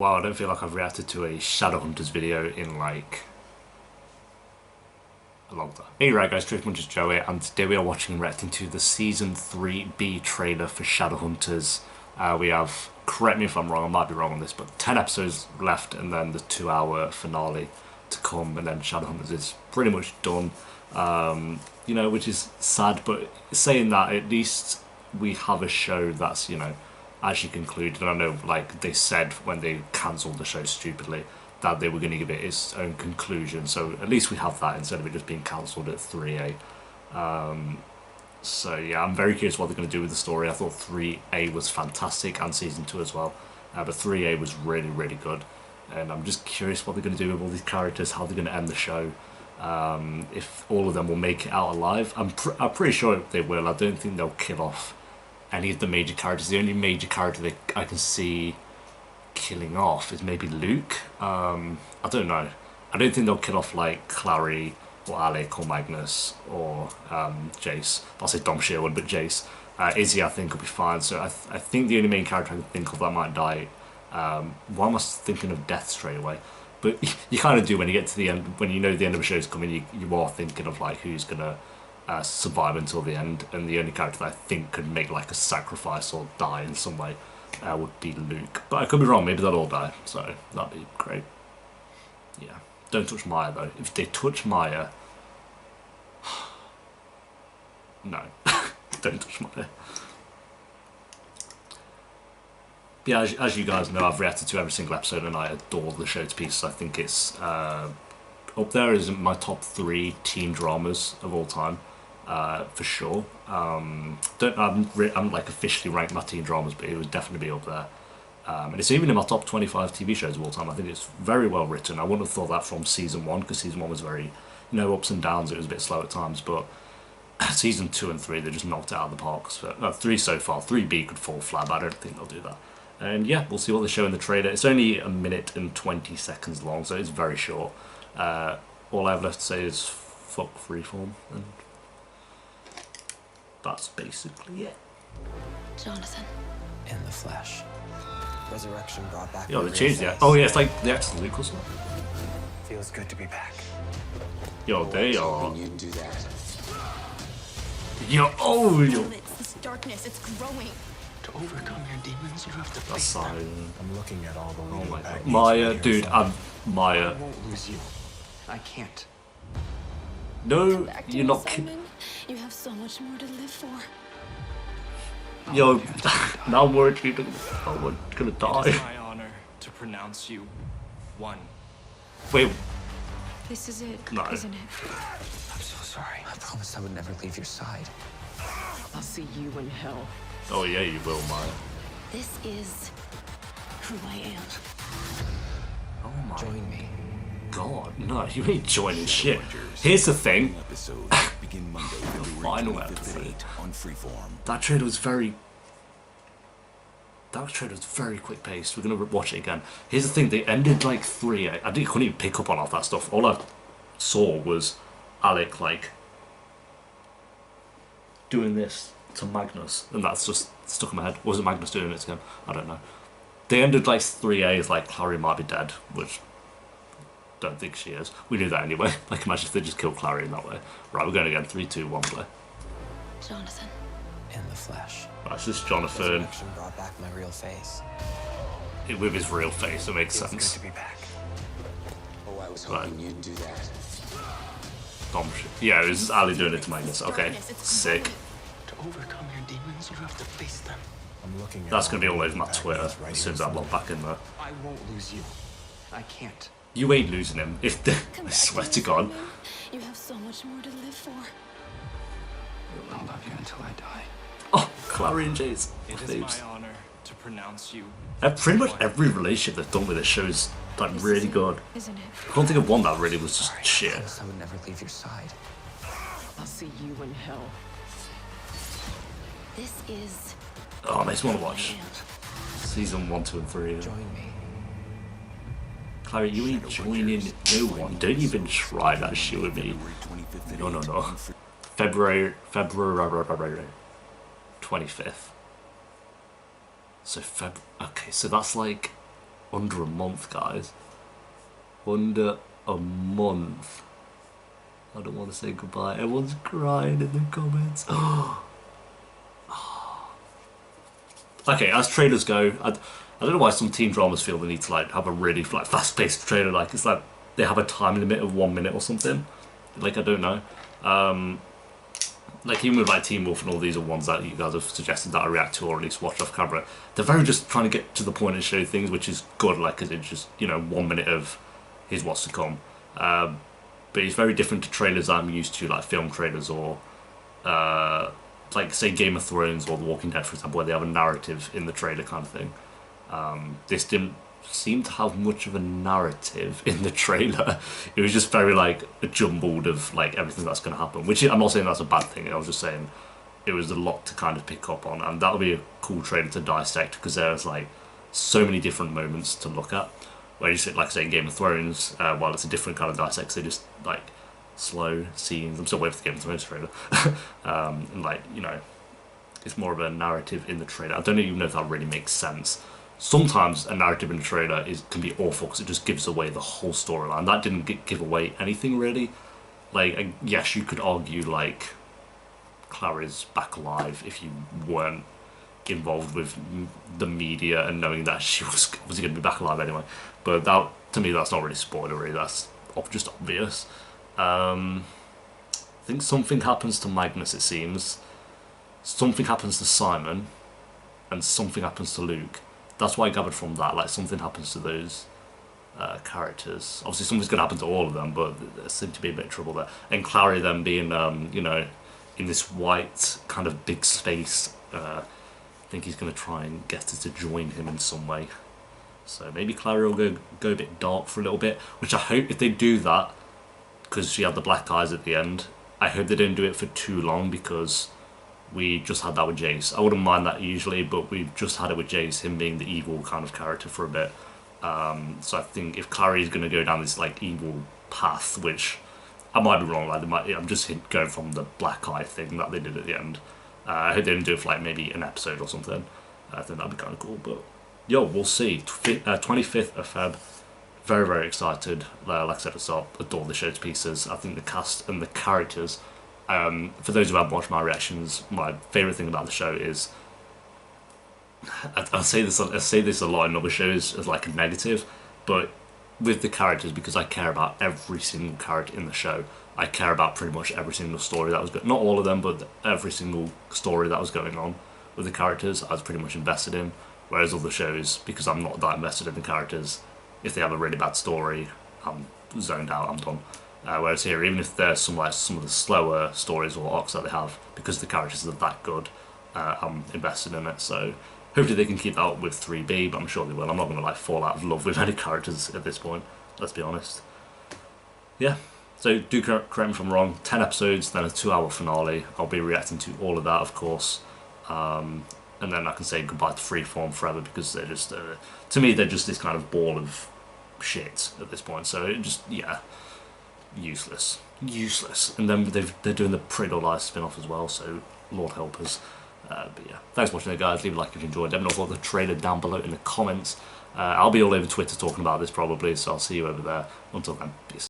Wow, I don't feel like I've reacted to a Shadowhunters video in like a long time. Hey right guys, Truthmunchers Joe here, and today we are watching and reacting to the Season 3B trailer for Shadowhunters. We have, correct me if I'm wrong, I might be wrong on this, but 10 episodes left and then the 2-hour finale to come, and then Shadowhunters is pretty much done. You know, which is sad, but saying that, at least we have a show that's, you know, actually concluded. And I know, like, they said when they cancelled the show stupidly that they were going to give it its own conclusion, so at least we have that instead of it just being cancelled at 3A. So yeah, I'm very curious what they're going to do with the story. I thought 3A was fantastic, and Season 2 as well, but 3A was really, really good, and I'm just curious what they're going to do with all these characters, how they're going to end the show, if all of them will make it out alive. I'm pretty sure they will. I don't think they'll kill off any of the major characters. The only major character I can see killing off is maybe Luke. I don't know. I don't think they'll kill off like Clary or Alec or Magnus or Jace. I'll say Dom Sherwood, but Jace. Izzy I think will be fine. So I think the only main character I can think of that might die. Why am I thinking of death straight away? But you kind of do when you get to the end, when you know the end of a show is coming, you are thinking of like who's gonna survive until the end, and the only character that I think could make like a sacrifice or die in some way would be Luke. But I could be wrong, maybe they'll all die, so that'd be great. Yeah, don't touch Maya though. If they touch Maya, no, don't touch Maya. Yeah, as you guys know, I've reacted to every single episode and I adore the show to pieces. I think it's up there as my top 3 teen dramas of all time, for sure. I'm like officially ranked my teen dramas, but it would definitely be up there. And it's even in my top 25 TV shows of all time. I think it's very well written. I wouldn't have thought that from Season 1, because Season 1 was very, you know, ups and downs. It was a bit slow at times, but Season 2 and 3, they just knocked it out of the park. So, 3 so far. 3B could fall flat, but I don't think they'll do that. And yeah, we'll see what they show in the trailer. It's only 1 minute and 20 seconds long, so it's very short. All I have left to say is fuck Freeform, and that's basically it. Jonathan. In the flesh. Resurrection brought back. Yo, they changed that. Oh yeah, it's like the actual Luke or something. Feels good to be back. Yo, they are. You do that. Yo, oh yo. It's this darkness, it's growing. To overcome your demons, you have to That's face them. silent. I'm looking at all the Oh my god. back Maya, needs dude, from Maya. I won't lose you. I can't. No, Back to you're me, not. Simon. You have so much more to live for. Yo, now I'm worried people are gonna It is die. my honor to pronounce you one. Wait, This is it, No. isn't it? I'm so sorry. I promised I would never leave your side. I'll see you in hell. oh yeah, you will, Maya. This is who I am. Oh my Join me. god, no, you ain't joining shit. Here's the thing. Episode begin Monday, February Final 25th at episode. 8 on Freeform. That trailer was very quick paced. We're gonna watch it again. Here's the thing, they ended like 3. I couldn't even pick up on half that stuff. All I saw was Alec like doing this to Magnus, and that's just stuck in my head. Was it Magnus doing it to him? I don't know. They ended like 3A as like Clary might be dead, which don't think she is. We knew that anyway. Like, imagine if they just killed Clary in that way. Right, we're going again. 3, 2, 1, play. Jonathan. In the flesh. Right, it's just Jonathan Resurrection brought back my real face. with his real face. It makes Feels sense. good to be back. Oh, I was Right. hoping you'd do that. Dom shit. Yeah, it was Ali doing it to Magnus. Okay, sick. To overcome your demons, you have to face them. I'm looking at That's going to be all over my back Twitter needs right as soon as I log back in there. I won't lose you. I can't. You ain't losing him. If the, Come I back swear me, to God. Simon. You have so much more to live for. I'll love you until I die. Oh, Clary and Jace. It is Babes. my honor to pronounce you. Pretty much every relationship they've done with this show is like This really is it, good. Isn't it? I can't think of one that really was just I shit. promised I would never leave your side. I'll see you in hell. This is Oh, makes me want to who I watch am. season 1, 2, and 3. Join me. Clary, you ain't joining no one. Don't even try that shit with me. February 25th at No, 8 no, no. on Free- February 25th. So okay, so that's like under a month, guys. Under a month. I don't want to say goodbye. Everyone's crying in the comments. Okay, as trailers go, I don't know why some teen dramas feel the need to like have a really like fast-paced trailer. Like it's like they have a time limit of 1 minute or something. Like I don't know. Like even with like Teen Wolf and all these are ones that you guys have suggested that I react to or at least watch off camera. They're very just trying to get to the point and show things, which is good. Like, cause it's just 1 minute of here's what's to come. But it's very different to trailers I'm used to, like film trailers or like say Game of Thrones or The Walking Dead, for example, where they have a narrative in the trailer kind of thing. This didn't seem to have much of a narrative in the trailer. It was just very like jumbled of like everything that's going to happen, which I'm not saying that's a bad thing. I was just saying it was a lot to kind of pick up on, and that'll be a cool trailer to dissect because there's like so many different moments to look at. Where you sit like say in Game of Thrones, while it's a different kind of dissect, they just like slow scenes. I'm still waiting for the Game of Thrones trailer, and like it's more of a narrative in the trailer. I don't even know if that really makes sense. Sometimes a narrative in the trailer can be awful because it just gives away the whole storyline. That didn't give away anything really. Like, yes, you could argue like Clary's back alive if you weren't involved with the media and knowing that she was obviously going to be back alive anyway. But that, to me, that's not really spoilery. That's just obvious. I think something happens to Magnus. It seems something happens to Simon, and something happens to Luke. That's what I gathered from that. Like something happens to those characters. Obviously, something's going to happen to all of them, but there seemed to be a bit of trouble there. And Clary then being, in this white kind of big space. I think he's going to try and get her to join him in some way. So maybe Clary will go a bit dark for a little bit, which I hope if they do that, because she had the black eyes at the end, I hope they don't do it for too long because we just had that with Jace. I wouldn't mind that usually, but we've just had it with Jace, him being the evil kind of character for a bit. So I think if Clary is going to go down this like evil path, which I might be wrong, like I'm just going from the black eye thing that they did at the end. I hope they didn't do it for like maybe an episode or something. I think that'd be kind of cool. But yo, we'll see. 25th of Feb. Very, very excited. Like I said at the start, adore the show to pieces. I think the cast and the characters. For those who haven't watched my reactions, my favourite thing about the show is I say this a lot in other shows as like a negative, but with the characters, because I care about every single character in the show. I care about pretty much every single story that was going, not all of them, but every single story that was going on with the characters, I was pretty much invested in. Whereas other shows, because I'm not that invested in the characters, if they have a really bad story, I'm zoned out, I'm done. Whereas here, even if there's some of the slower stories or arcs that they have, because the characters are that good, I'm invested in it. So hopefully they can keep that up with 3B, but I'm sure they will. I'm not going to like fall out of love with any characters at this point. Let's be honest. Yeah. So do correct me if I'm wrong. 10 episodes, then a 2-hour finale. I'll be reacting to all of that, of course. And then I can say goodbye to Freeform forever because they're just, to me, they're just this kind of ball of shit at this point. So it just, yeah, useless. And then they're doing the Pretty Little Lies spin-off as well, so Lord help us. But yeah, thanks for watching it, guys. Leave a like if you enjoyed. Let me know about the trailer down below in the comments. I'll be all over Twitter talking about this probably, so I'll see you over there. Until then, peace.